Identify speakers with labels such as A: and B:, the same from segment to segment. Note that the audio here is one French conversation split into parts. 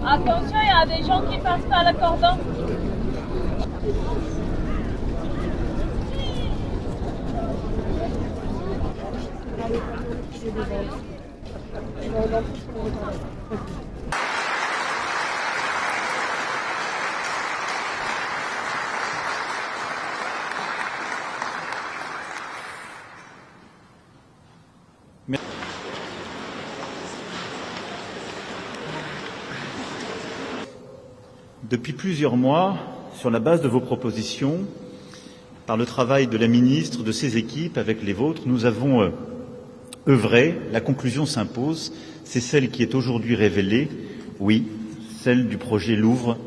A: Attention, il y a des gens qui passent par le cordon.
B: Depuis plusieurs mois, sur la base de vos propositions, par le travail de la ministre, de ses équipes, avec les vôtres, nous avons œuvré. La conclusion s'impose, c'est celle qui est aujourd'hui révélée, oui, celle du projet Louvre,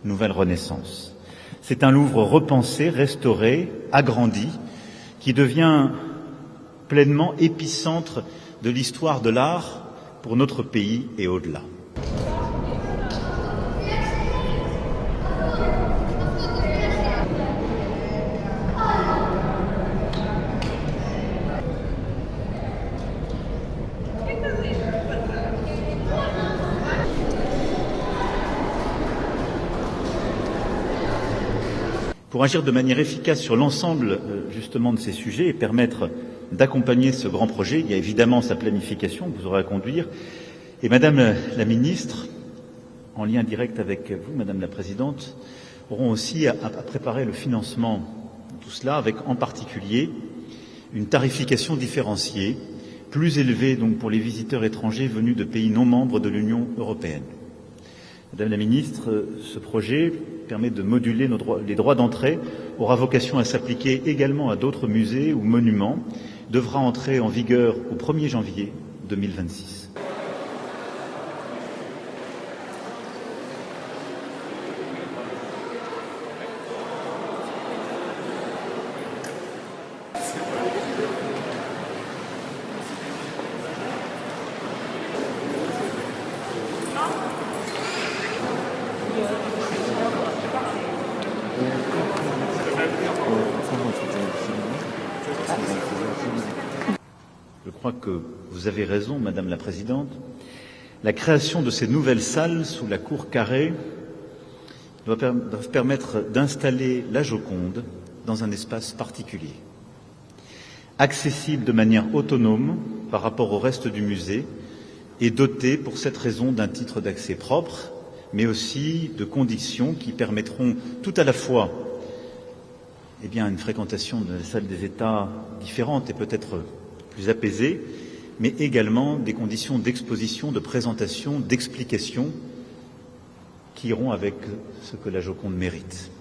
B: Nouvelle Renaissance. C'est un Louvre repensé, restauré, agrandi, qui devient pleinement épicentre de l'histoire de l'art pour notre pays et au-delà. Pour agir de manière efficace sur l'ensemble justement de ces sujets et permettre d'accompagner ce grand projet, il y a évidemment sa planification que vous aurez à conduire. Et Madame la Ministre, en lien direct avec vous, Madame la Présidente, auront aussi à préparer le financement de tout cela, avec en particulier une tarification différenciée, plus élevée donc pour les visiteurs étrangers venus de pays non membres de l'Union européenne. Madame la Ministre, ce projet permet de moduler les droits d'entrée, aura vocation à s'appliquer également à d'autres musées ou monuments, devra entrer en vigueur au 1er janvier 2026. Je crois que vous avez raison, Madame la Présidente. La création de ces nouvelles salles sous la cour carrée doit permettre d'installer la Joconde dans un espace particulier, accessible de manière autonome par rapport au reste du musée et doté pour cette raison d'un titre d'accès propre, mais aussi de conditions qui permettront tout à la fois une fréquentation de la salle des États différente et peut-être plus apaisée, mais également des conditions d'exposition, de présentation, d'explication qui iront avec ce que la Joconde mérite.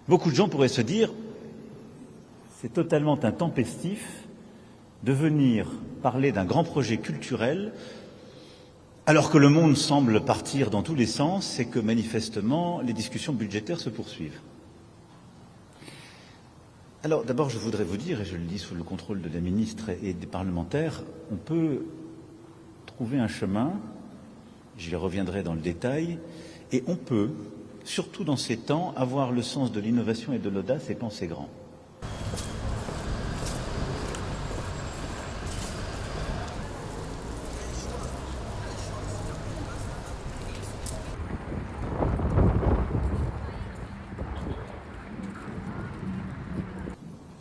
B: Beaucoup de gens pourraient se dire c'est totalement intempestif de venir parler d'un grand projet culturel alors que le monde semble partir dans tous les sens et que manifestement les discussions budgétaires se poursuivent. Alors d'abord je voudrais vous dire, et je le dis sous le contrôle de la ministre et des parlementaires, on peut trouver un chemin, j'y reviendrai dans le détail, et on peut, surtout dans ces temps, avoir le sens de l'innovation et de l'audace et penser grand.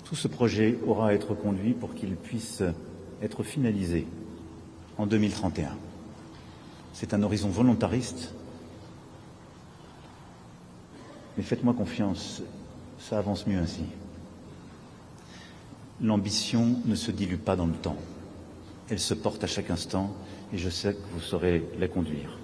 B: Tout ce projet aura à être conduit pour qu'il puisse être finalisé en 2031. C'est un horizon volontariste, mais faites-moi confiance, ça avance mieux ainsi. L'ambition ne se dilue pas dans le temps, elle se porte à chaque instant et je sais que vous saurez la conduire.